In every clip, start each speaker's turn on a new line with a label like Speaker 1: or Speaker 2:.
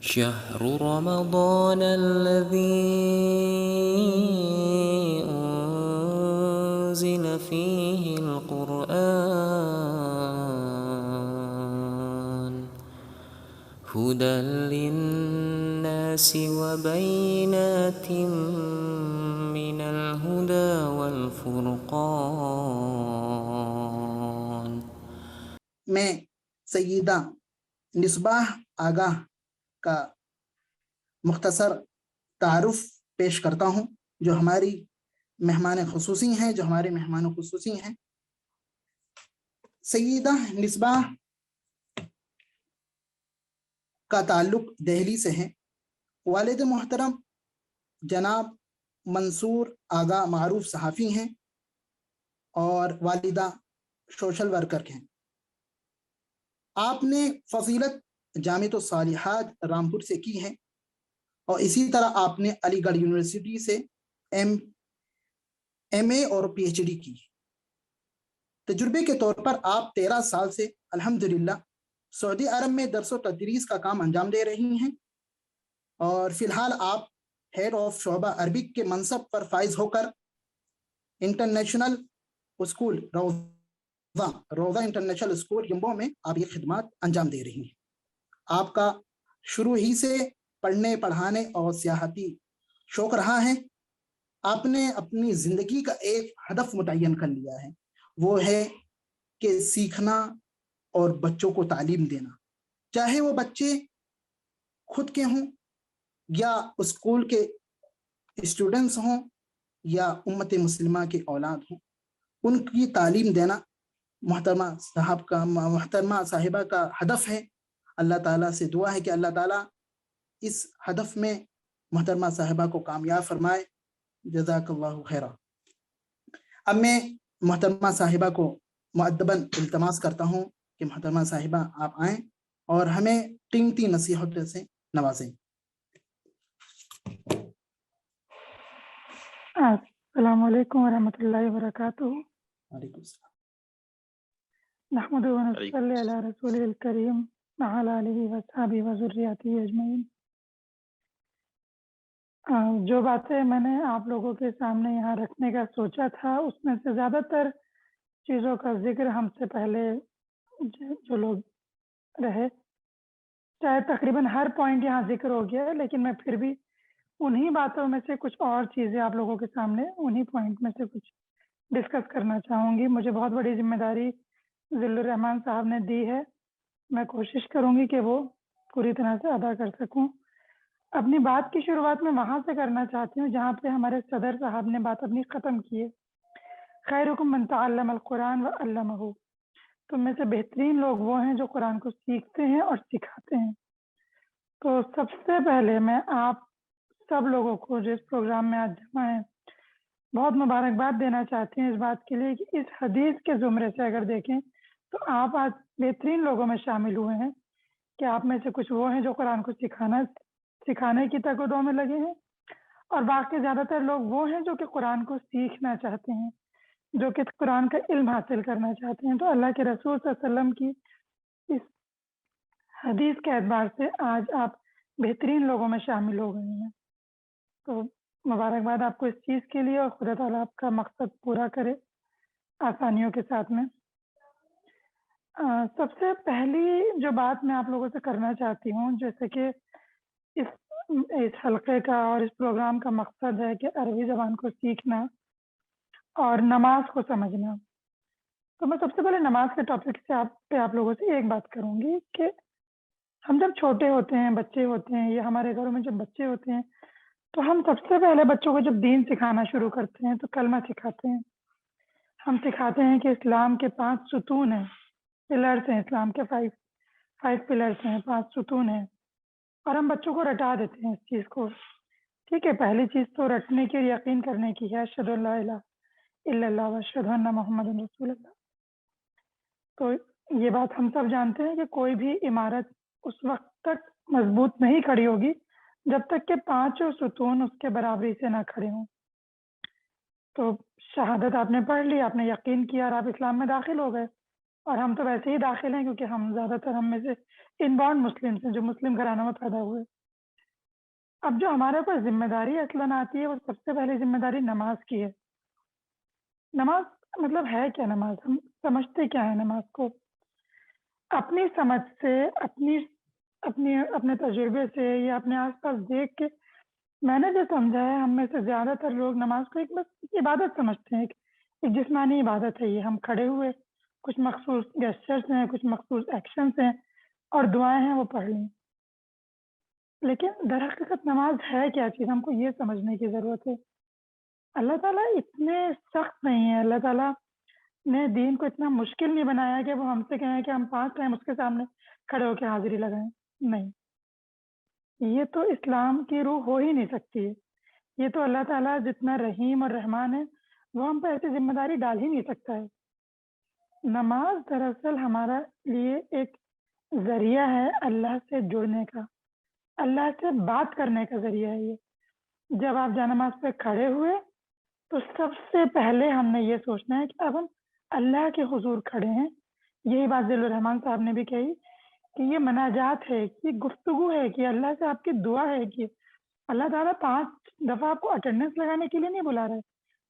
Speaker 1: شهر رمضان الذي أنزل فيه القرآن هدى للناس وبينات من الهدى والفرقان.
Speaker 2: میں سیدہ مصباح آگاہ کا مختصر تعارف پیش کرتا ہوں جو ہماری مہمان خصوصی ہیں سیدہ مصباح کا تعلق دہلی سے ہے. والد محترم جناب منصور آگا معروف صحافی ہیں اور والدہ سوشل ورکر ہیں. آپ نے فضیلت جامعۃ الصالحات رامپور سے کی ہے اور اسی طرح آپ نے علی گڑھ یونیورسٹی سے ایم اے اور پی ایچ ڈی کی. تجربے کے طور پر آپ 13 سال سے الحمدللہ سعودی عرب میں درس و تدریس کا کام انجام دے رہی ہیں اور فی الحال آپ ہیڈ آف شعبہ عربک کے منصب پر فائز ہو کر انٹرنیشنل اسکول روضہ انٹرنیشنل اسکول یمبو میں آپ یہ خدمات انجام دے رہی ہیں. آپ کا شروع ہی سے پڑھنے پڑھانے اور سیاحتی شوق رہا ہے. آپ نے اپنی زندگی کا ایک ہدف متعین کر لیا ہے، وہ ہے کہ سیکھنا اور بچوں کو تعلیم دینا، چاہے وہ بچے خود کے ہوں یا اسکول کے اسٹوڈنٹس ہوں یا امت مسلمہ کے اولاد ہوں. ان کی تعلیم دینا محترمہ صاحبہ کا ہدف ہے. اللہ تعالیٰ سے دعا ہے کہ اللہ تعالیٰ اس ہدف میں محترمہ صاحبہ کو کامیاب فرمائے. جزاک اللہ خیرہ. اب میں محترمہ صاحبہ کو مؤدباً التماس کرتا ہوں کہ محترمہ صاحبہ آپ آئیں اور ہمیں قیمتی نصیحتوں سے نوازیں.
Speaker 3: السلام علیکم ورحمۃ اللہ وبرکاتہ.
Speaker 2: وعلیکم السلام.
Speaker 3: نحمد و نصلی علی رسول الکریم وعلی آلہ وصحبہ وذریاتہ اجمعین. جو باتیں میں نے آپ لوگوں کے سامنے یہاں رکھنے کا سوچا تھا اس میں سے زیادہ تر چیزوں کا ذکر ہم سے پہلے جو لوگ رہے، چاہے تقریباً ہر پوائنٹ یہاں ذکر ہو گیا ہے، لیکن میں پھر بھی انہی باتوں میں سے کچھ اور چیزیں آپ لوگوں کے سامنے انہی پوائنٹ میں سے کچھ ڈسکس کرنا چاہوں گی. مجھے بہت بڑی ذمہ داری ذل الرحمان صاحب نے دی ہے، میں کوشش کروں گی کہ وہ پوری طرح سے ادا کر سکوں. اپنی بات کی شروعات میں وہاں سے کرنا چاہتی ہوں جہاں پہ ہمارے صدر صاحب نے بات اپنی ختم کی ہے. خیرکم من تعلم القرآن وعلمہ، تم میں سے بہترین لوگ وہ ہیں جو قرآن کو سیکھتے ہیں اور سکھاتے ہیں. تو سب سے پہلے میں آپ سب لوگوں کو جو اس پروگرام میں آج جمع ہیں بہت مبارکباد دینا چاہتی ہوں اس بات کے لیے کہ اس حدیث کے زمرے سے اگر دیکھیں تو آپ آج بہترین لوگوں میں شامل ہوئے ہیں کہ آپ میں سے کچھ وہ ہیں جو قرآن کو سکھانے کی تگ و دو میں لگے ہیں، اور باقی زیادہ تر لوگ وہ ہیں جو کہ قرآن کو سیکھنا چاہتے ہیں، جو کہ قرآن کا علم حاصل کرنا چاہتے ہیں. تو اللہ کے رسول صلی اللہ علیہ وسلم کی اس حدیث کے اعتبار سے آج آپ بہترین لوگوں میں شامل ہو گئے ہیں. تو مبارکباد آپ کو اس چیز کے لیے، اور خدا تعالیٰ آپ کا مقصد پورا کرے آسانیوں کے ساتھ میں. سب سے پہلی جو بات میں آپ لوگوں سے کرنا چاہتی ہوں، جیسے کہ اس حلقے کا اور اس پروگرام کا مقصد ہے کہ عربی زبان کو سیکھنا اور نماز کو سمجھنا. تو میں سب سے پہلے نماز کے ٹاپک سے آپ لوگوں سے ایک بات کروں گی کہ ہم جب چھوٹے ہوتے ہیں، بچے ہوتے ہیں، یا ہمارے گھروں میں جب بچے ہوتے ہیں تو ہم سب سے پہلے بچوں کو جب دین سکھانا شروع کرتے ہیں تو کلمہ سکھاتے ہیں. ہم سکھاتے ہیں کہ اسلام کے 5 ستون ہیں، پلرز ہیں، اسلام کے 5 پلرز ہیں، 5 ستون ہیں، اور ہم بچوں کو رٹا دیتے ہیں اس چیز کو. ٹھیک ہے، پہلی چیز تو رٹنے کی اور یقین کرنے کی ہے، اشہد ان لا الہ الا اللہ واشہد ان محمد رسول اللہ. تو یہ بات ہم سب جانتے ہیں کہ کوئی بھی عمارت اس وقت تک مضبوط نہیں کھڑی ہوگی جب تک کہ 5 ستون اس کے برابری سے نہ کھڑے ہوں. تو شہادت آپ نے پڑھ لی، آپ نے یقین کیا اور آپ اسلام میں داخل ہو گئے. اور ہم تو ویسے ہی داخل ہیں کیونکہ ہم زیادہ تر ہم میں سے ان بورن مسلم ہیں جو مسلم گھرانوں میں پیدا ہوئے. اب جو ہمارے اوپر ذمہ داری اصلاً آتی ہے وہ سب سے پہلے ذمہ داری نماز کی ہے. نماز مطلب ہے کیا؟ نماز ہم سمجھتے کیا ہے نماز کو؟ اپنی سمجھ سے اپنے تجربے سے یا اپنے آس پاس دیکھ کے میں نے جو سمجھا ہے ہم میں سے زیادہ تر لوگ نماز کو ایک عبادت سمجھتے ہیں. ایک جسمانی عبادت ہے. یہ ہم کھڑے ہوئے کچھ مخصوص گیسچرز ہیں, کچھ مخصوص ایکشنز ہیں اور دعائیں ہیں وہ پڑھ لیں. لیکن در حقیقت نماز ہے کیا چیز؟ ہم کو یہ سمجھنے کی ضرورت ہے. اللہ تعالیٰ اتنے سخت نہیں ہے. اللہ تعالیٰ نے دین کو اتنا مشکل نہیں بنایا کہ وہ ہم سے کہیں کہ ہم 5 ٹائم اس کے سامنے کھڑے ہو کے حاضری لگائیں. نہیں, یہ تو اسلام کی روح ہو ہی نہیں سکتی ہے. یہ تو اللہ تعالیٰ جتنا رحیم اور رحمان ہے وہ ہم پہ ایسی ذمہ داری ڈال ہی نہیں سکتا ہے. نماز دراصل ہمارا لیے ایک ذریعہ ہے اللہ سے جڑنے کا, اللہ سے بات کرنے کا ذریعہ ہے. یہ جب آپ جانماز پہ کھڑے ہوئے تو سب سے پہلے ہم نے یہ سوچنا ہے کہ اب ہم اللہ کے حضور کھڑے ہیں. یہی بات ذیل الرحمان صاحب نے بھی کہی کہ یہ مناجات ہے, کہ گفتگو ہے, کہ اللہ سے آپ کی دعا ہے. کہ اللہ تعالیٰ 5 دفعہ آپ کو اٹینڈنس لگانے کے لیے نہیں بلا رہا ہے,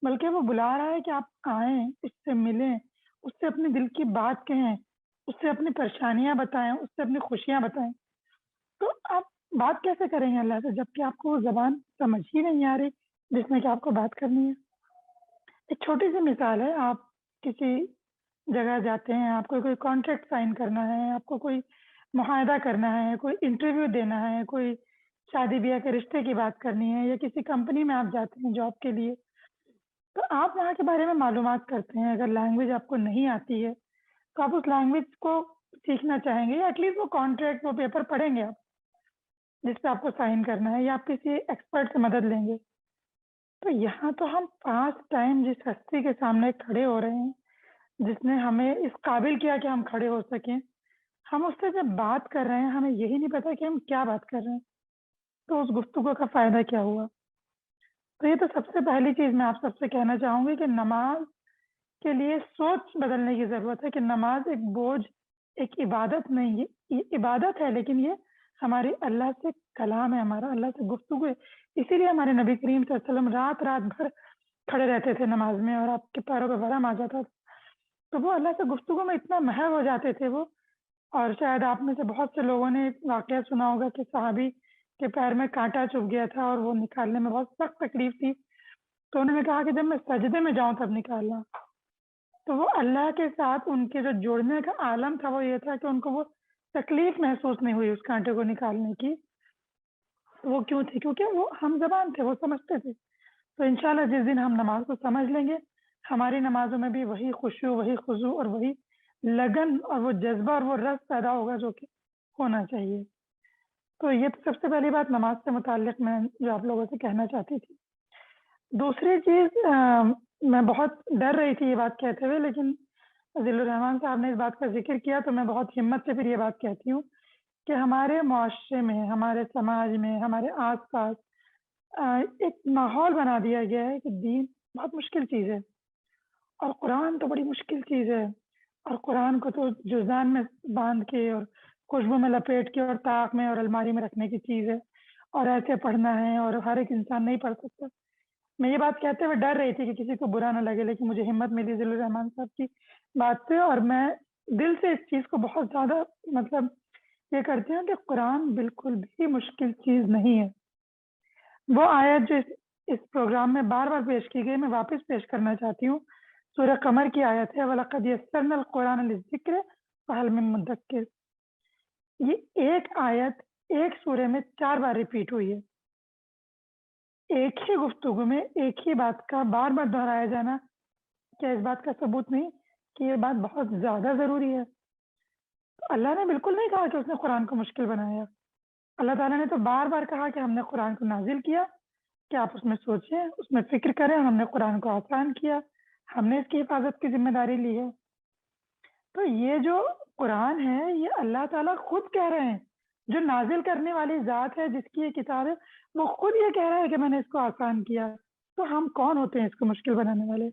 Speaker 3: بلکہ وہ بلا رہا ہے کہ آپ آئیں, اس سے ملیں, اس سے اپنے دل کی بات کہیں, اس سے اپنی پریشانیاں بتائیں, اس سے اپنی خوشیاں بتائیں. تو آپ بات کیسے کریں گے اللہ سے جب کہ آپ کو وہ زبان سمجھ ہی نہیں آ رہی جس میں کہ آپ کو بات کرنی ہے. ایک چھوٹی سی مثال ہے, آپ کسی جگہ جاتے ہیں, آپ کو کوئی کانٹریکٹ سائن کرنا ہے, آپ کو کوئی معاہدہ کرنا ہے, کوئی انٹرویو دینا ہے, کوئی شادی بیاہ کے رشتے کی بات کرنی ہے, یا کسی کمپنی میں آپ جاتے ہیں جاب کے لیے, تو آپ وہاں کے بارے میں معلومات کرتے ہیں. اگر لینگویج آپ کو نہیں آتی ہے تو آپ اس لینگویج کو سیکھنا چاہیں گے, یا ایٹ لیسٹ وہ کانٹریکٹ, وہ پیپر پڑھیں گے آپ جس پہ آپ کو سائن کرنا ہے, یا آپ کسی ایکسپرٹ سے مدد لیں گے. تو یہاں تو ہم 5 ٹائم جس ہستی کے سامنے کھڑے ہو رہے ہیں, جس نے ہمیں اس قابل کیا کہ ہم کھڑے ہو سکیں, ہم اس سے جب بات کر رہے ہیں ہمیں یہی نہیں پتا کہ ہم کیا بات کر رہے ہیں, تو اس گفتگو کا فائدہ کیا ہوا؟ تو یہ تو سب سے پہلی چیز میں آپ سب سے کہنا چاہوں گی کہ نماز کے لیے سوچ بدلنے کی ضرورت ہے. کہ نماز ایک بوجھ, ایک عبادت نہیں, یہ عبادت ہے لیکن یہ ہماری اللہ سے کلام ہے, ہمارا اللہ سے گفتگو ہے. اسی لیے ہمارے نبی کریم صلی اللہ علیہ وسلم رات بھر کھڑے رہتے تھے نماز میں, اور آپ کے پیروں پہ ورم آ جاتا تھا. تو وہ اللہ سے گفتگو میں اتنا محو ہو جاتے تھے وہ. اور شاید آپ میں سے بہت سے لوگوں نے ایک واقعہ سنا ہوگا کہ صحابی کے پیر میں کانٹا چبھ گیا تھا اور وہ نکالنے میں بہت سخت تکلیف تھی. تو انہوں نے کہا کہ جب میں سجدے میں جاؤں تب نکالنا. تو وہ اللہ کے ساتھ ان کے جو جوڑنے کا عالم تھا وہ یہ تھا کہ ان کو وہ تکلیف محسوس نہیں ہوئی اس کانٹے کو نکالنے کی. وہ کیوں تھی؟ کیونکہ وہ ہم زبان تھے, وہ سمجھتے تھے. تو انشاءاللہ جس دن ہم نماز کو سمجھ لیں گے, ہماری نمازوں میں بھی وہی خشوع, وہی خضوع اور وہی لگن اور وہ جذبہ اور وہ رس پیدا ہوگا جو کہ ہونا چاہیے. تو یہ تو سب سے پہلی بات نماز سے متعلق میں جو آپ لوگوں سے کہنا چاہتی تھی. دوسری چیز, میں بہت ڈر رہی تھی یہ بات کہتے ہوئے, لیکن ذیل الرحمان صاحب نے اس بات کا ذکر کیا تو میں بہت ہمت سے پھر یہ بات کہتی ہوں کہ ہمارے معاشرے میں, ہمارے سماج میں, ہمارے آس پاس ایک ماحول بنا دیا گیا ہے کہ دین بہت مشکل چیز ہے اور قرآن تو بڑی مشکل چیز ہے, اور قرآن کو تو جزان میں باندھ کے اور خوشبو میں لپیٹ کے اور طاق میں اور الماری میں رکھنے کی چیز ہے, اور ایسے پڑھنا ہے اور ہر ایک انسان نہیں پڑھ سکتا. میں یہ بات کہتے ہوئے ڈر رہی تھی کہ کسی کو برا نہ لگے, لیکن مجھے ہمت ملی ذیل الرحمان صاحب کی بات سے, اور میں دل سے اس چیز کو بہت زیادہ مطلب یہ کرتی ہوں کہ قرآن بالکل بھی مشکل چیز نہیں ہے. وہ آیت جو اس پروگرام میں بار بار پیش کی گئی, میں واپس پیش کرنا چاہتی ہوں. سورہ قمر کی آیت ہے, وَلَقَدْ يَسَّرْنَا الْقُرْآنَ لِلذِّكْرِ فَهَلْ مِن مُدَّكِّرٍ. یہ ایک آیت ایک سورے میں 4 بار ریپیٹ ہوئی ہے. ایک ہی گفتگو میں ایک ہی بات کا بار بار دہرایا جانا کیا اس بات کا ثبوت نہیں کہ یہ بات بہت زیادہ ضروری ہے؟ اللہ نے بالکل نہیں کہا کہ اس نے قرآن کو مشکل بنایا. اللہ تعالیٰ نے تو بار بار کہا کہ ہم نے قرآن کو نازل کیا کہ آپ اس میں سوچیں, اس میں فکر کریں. ہم نے قرآن کو آسان کیا, ہم نے اس کی حفاظت کی ذمہ داری لی ہے. تو یہ جو قرآن ہے یہ اللہ تعالیٰ خود کہہ رہے ہیں, جو نازل کرنے والی ذات ہے جس کی یہ کتاب ہے وہ خود یہ کہہ رہا ہے کہ میں نے اس کو آسان کیا. تو ہم کون ہوتے ہیں اس کو مشکل بنانے والے؟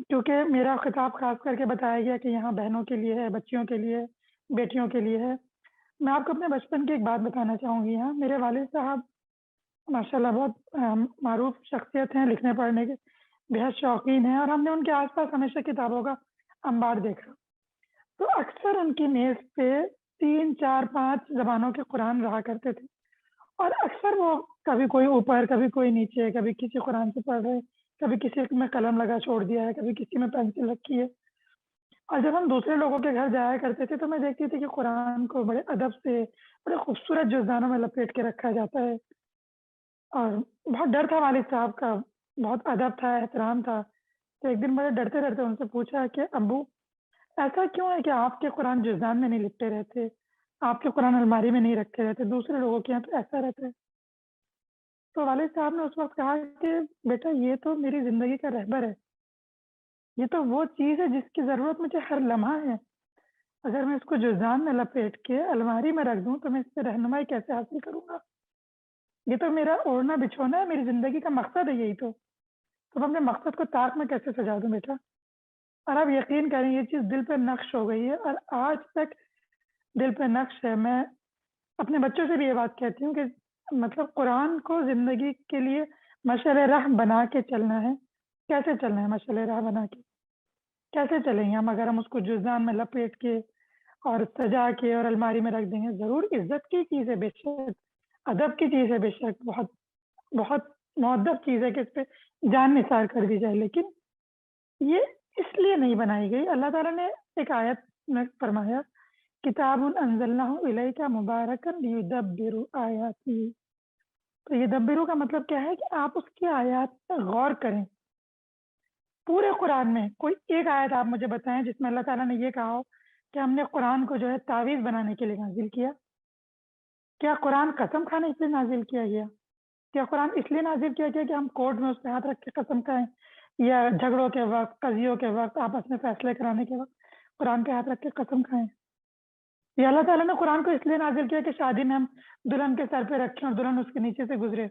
Speaker 3: کیونکہ میرا خطاب خاص کر کے بتایا گیا کہ یہاں بہنوں کے لیے ہے، بچیوں کے لیے، بیٹیوں کے لیے ہے۔ میں آپ کو اپنے بچپن کی ایک بات بتانا چاہوں گی یہاں۔ میرے والد صاحب ماشاءاللہ بہت معروف شخصیت ہیں، لکھنے پڑھنے کے بےحد شوقین ہیں، اور ہم نے ان کے آس پاس ہمیشہ کتابوں کا انبار دیکھا۔ تو اکثر ان کی میز پہ 3 4 5 زبانوں کے قرآن رہا کرتے تھے، اور اکثر وہ کبھی کوئی اوپر، کبھی کوئی نیچے، کبھی کسی قرآن سے پڑھ رہے، کبھی کسی میں قلم لگا چھوڑ دیا ہے، کبھی کسی میں پینسل رکھی ہے۔ اور جب ہم دوسرے لوگوں کے گھر جایا کرتے تھے تو میں دیکھتی تھی کہ قرآن کو بڑے ادب سے، بڑے خوبصورت جزدانوں میں لپیٹ کے رکھا جاتا ہے، اور بہت ڈر تھا والد صاحب کا، بہت ادب تھا، احترام تھا۔ تو ایک دن بڑے ڈرتے ڈرتے ان سے پوچھا کہ ابو، ایسا کیوں ہے کہ آپ کے قرآن جزدان میں نہیں لپٹے رہتے، آپ کے قرآن الماری میں نہیں رکھے رہتے، دوسرے لوگوں کے یہاں تو ایسا رہتا ہے؟ تو والد صاحب نے اس وقت کہا کہ بیٹا یہ تو میری زندگی کا رہبر ہے، یہ تو وہ چیز ہے جس کی ضرورت مجھے ہر لمحہ ہے۔ اگر میں اس کو جزدان میں لپیٹ کے الماری میں رکھ دوں تو میں اس سے رہنمائی کیسے حاصل کروں گا؟ یہ تو میرا اوڑھنا بچھونا ہے، میری زندگی کا مقصد ہے یہی تو میں اپنے مقصد کو طاق میں کیسے سجا دوں بیٹا؟ اور آپ یقین کریں یہ چیز دل پہ نقش ہو گئی ہے، اور آج تک دل پہ نقش ہے۔ میں اپنے بچوں سے بھی یہ بات کہتی ہوں کہ مطلب قرآن کو زندگی کے لیے مشعل راہ بنا کے چلنا ہے۔ کیسے چلنا ہے مشعل راہ بنا کے؟ کیسے چلیں گے ہم اگر ہم اس کو جزدان میں لپیٹ کے اور سجا کے اور الماری میں رکھ دیں گے؟ ضرور عزت کی چیز ہے بے شک، ادب کی چیز ہے بے شک، بہت بہت مؤدب چیز ہے کہ اس پہ جان نثار کر دی جائے، لیکن یہ اس لیے نہیں بنائی گئی۔ اللہ تعالیٰ نے ایک آیت میں فرمایا کتاب انزلناہ الیک مبارکا لیدبروا آیاتہ۔ تو یہ دبرو کا مطلب کیا ہے کہ آپ اس کی آیات پر غور کریں۔ پورے قرآن میں کوئی ایک آیت آپ مجھے بتائیں جس میں اللہ تعالیٰ نے یہ کہا ہو کہ ہم نے قرآن کو جو ہے تعویذ بنانے کے لیے نازل کیا؟ کیا قرآن قسم کھانے کے لیے نازل کیا گیا؟ کیا قرآن اس لیے نازل کیا گیا کہ ہم کورٹ میں اس پہ ہاتھ رکھ کے قسم کھائیں، یا جھگڑوں کے وقت، قضیوں کے وقت، آپس میں فیصلے کرانے کے وقت قرآن پہ ہاتھ رکھ کے قسم کھائیں؟ یہ اللہ تعالیٰ نے قرآن کو اس لیے نازل کیا کہ شادی میں ہم دلہن کے سر پہ رکھیں اور دلہن اس کے نیچے سے گزرے،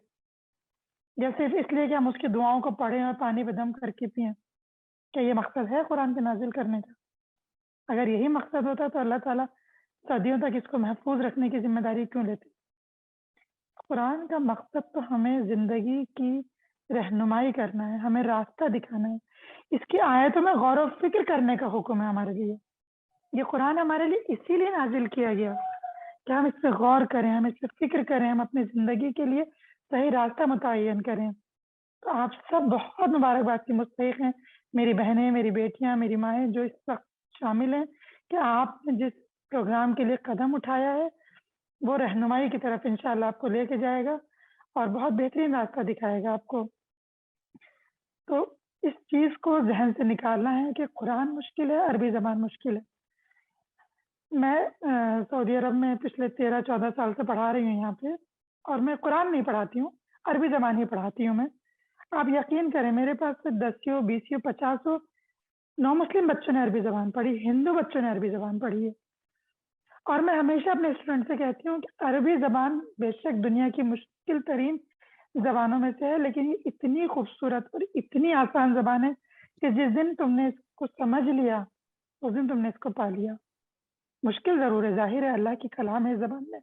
Speaker 3: یا صرف اس لیے کہ ہم اس کی دعاؤں کو پڑھیں اور پانی پہ دم کر کے پئیں؟ کیا یہ مقصد ہے قرآن کے نازل کرنے کا؟ اگر یہی مقصد ہوتا تو اللہ تعالیٰ صدیوں تک اس کو محفوظ رکھنے کی ذمہ داری کیوں لیتے؟ قرآن کا مقصد تو ہمیں زندگی کی رہنمائی کرنا ہے، ہمیں راستہ دکھانا ہے، اس کی آیتوں میں غور و فکر کرنے کا حکم ہے ہمارے لیے۔ یہ قرآن ہمارے لیے اسی لیے نازل کیا گیا کہ ہم اس پہ غور کریں، ہم اس پہ فکر کریں، ہم اپنی زندگی کے لیے صحیح راستہ متعین کریں۔ تو آپ سب بہت مبارکباد کی مستحق ہیں، میری بہنیں، میری بیٹیاں، میری مائیں جو اس وقت شامل ہیں، کہ آپ نے جس پروگرام کے لیے قدم اٹھایا ہے وہ رہنمائی کی طرف انشاءاللہ آپ کو لے کے جائے گا اور بہت بہترین راستہ دکھائے گا آپ کو۔ تو اس چیز کو ذہن سے نکالنا ہے کہ قرآن مشکل ہے، عربی زبان مشکل ہے۔ میں سعودی عرب میں پچھلے 13-14 سال سے پڑھا رہی ہوں یہاں پہ، اور میں قرآن نہیں پڑھاتی ہوں، عربی زبان ہی پڑھاتی ہوں میں۔ آپ یقین کریں میرے پاس سے 10 20 50 نو مسلم بچوں نے عربی زبان پڑھی، ہندو بچوں نے عربی زبان پڑھی ہے۔ اور میں ہمیشہ اپنے اسٹوڈنٹ سے کہتی ہوں کہ عربی زبان بے شک دنیا کی مشکل ترین زبانوں میں سے ہے، لیکن یہ اتنی خوبصورت اور اتنی آسان زبان ہے کہ جس دن تم نے اس کو سمجھ لیا اس دن تم نے اس کو پا لیا۔ مشکل ضرور ہے، ظاہر ہے اللہ کی کلام ہے اس زبان میں،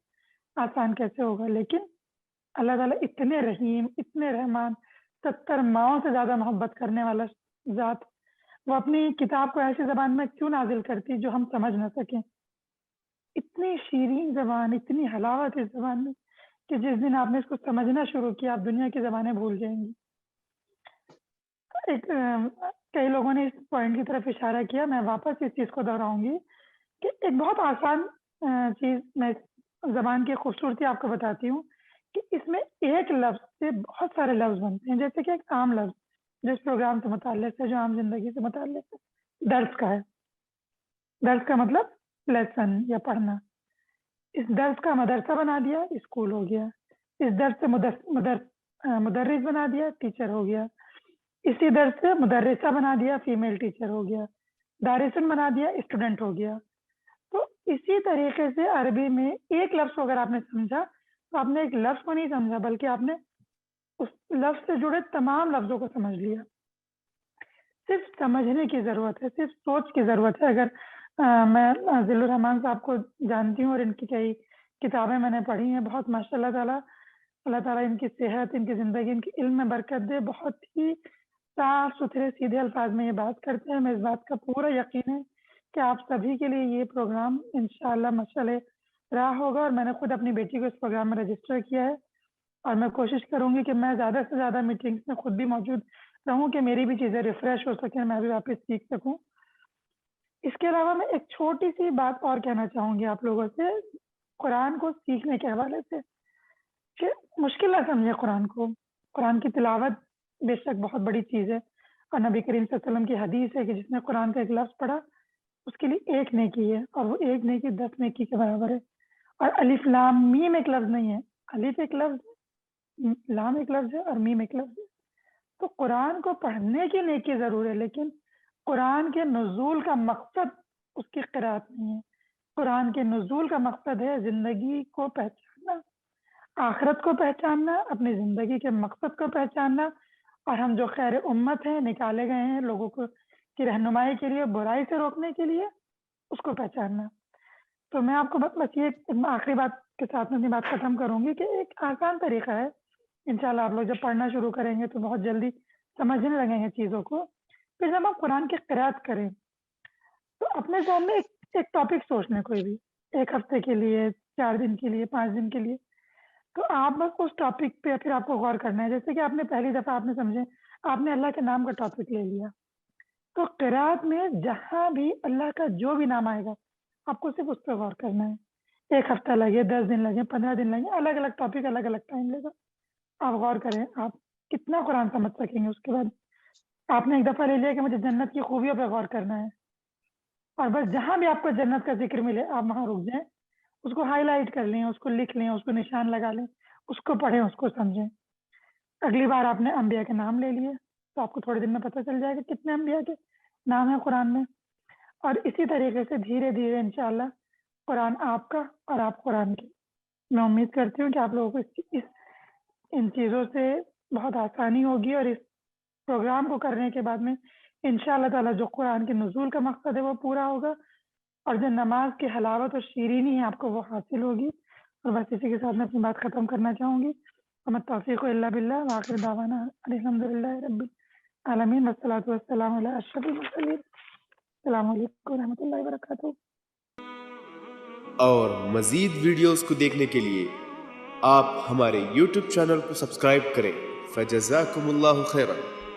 Speaker 3: آسان کیسے ہوگا؟ لیکن اللہ تعالیٰ اتنے رحیم، اتنے رحمان، 70 ماؤں سے زیادہ محبت کرنے والا ذات، وہ اپنی کتاب کو ایسی زبان میں کیوں نازل کرتی جو ہم سمجھ نہ سکیں؟ اتنی شیرین زبان، اتنی حلاوت اس زبان میں کہ جس دن آپ نے اس کو سمجھنا شروع کیا آپ دنیا کی زبانیں بھول جائیں گی۔ کئی لوگوں نے اس پوائنٹ کی طرف اشارہ کیا، میں واپس اس چیز کو دہراؤں گی کہ ایک بہت آسان چیز میں زبان کی خوبصورتی آپ کو بتاتی ہوں کہ اس میں ایک لفظ سے بہت سارے لفظ بنتے ہیں، جیسے کہ ایک عام لفظ جو اس پروگرام سے متعلق ہے، جو عام زندگی سے متعلق ہے، درس کا ہے۔ درس کا مطلب لیسن یا پڑھنا۔ اس درس کا مدرسہ بنا دیا، اسکول ہو گیا۔ اس درس سے مدرس بنا دیا، ٹیچر ہو گیا۔ اسی درس سے مدرسہ بنا دیا، فیمیل ٹیچر ہو گیا۔ دارسن بنا دیا، اسٹوڈنٹ ہو گیا۔ تو اسی طریقے سے عربی میں ایک لفظ کو اگر آپ نے سمجھا تو آپ نے ایک لفظ کو نہیں سمجھا بلکہ آپ نے اس لفظ سے جڑے تمام لفظوں کو سمجھ لیا۔ صرف سمجھنے کی ضرورت ہے، صرف سوچ کی ضرورت ہے. اگر میں ذل الرحمان صاحب کو جانتی ہوں اور ان کی کئی کتابیں میں نے پڑھی ہیں. بہت ماشاء اللہ تعالیٰ، اللہ تعالیٰ ان کی صحت، ان کی زندگی، ان کی علم میں برکت دے. بہت ہی صاف ستھرے سیدھے الفاظ میں یہ بات کرتے ہیں. میں اس بات کا پورا یقین ہے کہ آپ سبھی کے لیے یہ پروگرام انشاءاللہ مشعل راہ ہوگا. اور میں نے خود اپنی بیٹی کو اس پروگرام میں رجسٹر کیا ہے اور میں کوشش کروں گی کہ میں زیادہ سے زیادہ میٹنگس میں خود بھی موجود رہوں کہ میری بھی چیزیں ریفریش ہو سکیں، میں بھی واپس سیکھ سکوں. اس کے علاوہ میں ایک چھوٹی سی بات اور کہنا چاہوں گی آپ لوگوں سے قرآن کو سیکھنے کے حوالے سے، کہ مشکل نہ سمجھے قرآن کو. قرآن کی تلاوت بے شک بہت بڑی چیز ہے، اور نبی کریم صلی اللہ علیہ وسلم کی حدیث ہے کہ جس نے قرآن کا ایک لفظ پڑھا اس کے لیے ایک نیکی ہے، اور وہ ایک نیکی 10 نیکی کے برابر ہے. اور الف لام میم ایک لفظ نہیں ہے، الف ایک لفظ ہے، لام ایک لفظ ہے، اور میم ایک لفظ ہے. تو قرآن کو پڑھنے کی نیکی ضرور ہے، لیکن قرآن کے نزول کا مقصد اس کی قرأت نہیں ہے. قرآن کے نزول کا مقصد ہے زندگی کو پہچاننا، آخرت کو پہچاننا، اپنی زندگی کے مقصد کو پہچاننا، اور ہم جو خیر امت ہیں، نکالے گئے ہیں لوگوں کو کی رہنمائی کے لیے، برائی سے روکنے کے لیے، اس کو پہچاننا. تو میں آپ کو بس یہ آخری بات کے ساتھ میں اپنی بات ختم کروں گی کہ ایک آسان طریقہ ہے. انشاءاللہ آپ لوگ جب پڑھنا شروع کریں گے تو بہت جلدی سمجھنے لگیں گے چیزوں کو. پھر جب آپ قرآن کی قرأت کریں تو اپنے سامنے ایک ٹاپک سوچ لیں، کوئی بھی 1 ہفتے کے لیے، 4 دن کے لیے، 5 دن کے لیے. تو آپ بس اس ٹاپک پہ پھر آپ کو غور کرنا ہے. جیسے کہ آپ نے پہلی دفعہ آپ نے سمجھے آپ نے اللہ کے نام کا ٹاپک لے لیا، تو قرأت میں جہاں بھی اللہ کا جو بھی نام آئے گا آپ کو صرف اس پہ غور کرنا ہے. 1 ہفتہ لگے، 10 دن لگے، 15 دن لگے، الگ الگ ٹاپک الگ الگ ٹائم لے گا. آپ غور کریں آپ کتنا قرآن سمجھ سکیں گے. اس کے بعد آپ نے ایک دفعہ لے لیا کہ مجھے جنت کی خوبیوں پہ غور کرنا ہے، اور بس جہاں بھی آپ کو جنت کا ذکر ملے آپ وہاں رک جائیں، اس کو ہائی لائٹ کر لیں، اس کو لکھ لیں، اس کو نشان لگا لیں، اس کو پڑھیں، اس کو سمجھیں. اگلی بار آپ نے انبیاء کے نام لے لیے تو آپ کو تھوڑے دن میں پتہ چل جائے گا کتنے انبیاء کے نام ہیں قرآن میں. اور اسی طریقے سے دھیرے دھیرے انشاءاللہ قرآن آپ کا اور آپ قرآن کی. میں امید کرتی ہوں کہ آپ لوگوں کو ان چیزوں سے بہت آسانی ہوگی، اور اس پروگرام کو کرنے کے بعد میں انشاءاللہ تعالیٰ جو قرآن کے نزول کا مقصد ہے وہ پورا ہوگا، اور جو نماز کی حلاوت اور شیرینی ہے آپ کو وہ حاصل ہوگی. اور بس اسی کے ساتھ میں اپنی بات ختم کرنا چاہوں گی. وما التوفیق الا باللہ، وآخر دعوانا الحمدللہ رب العالمین، والصلاۃ والسلام علی اشرف المرسلین. السلام علیکم ورحمۃ اللہ وبرکاتہ.
Speaker 4: اور مزید ویڈیوز کو دیکھنے کے لیے آپ ہمارے YouTube چینل کو سبسکرائب کریں. فجزاکم اللہ خیرا.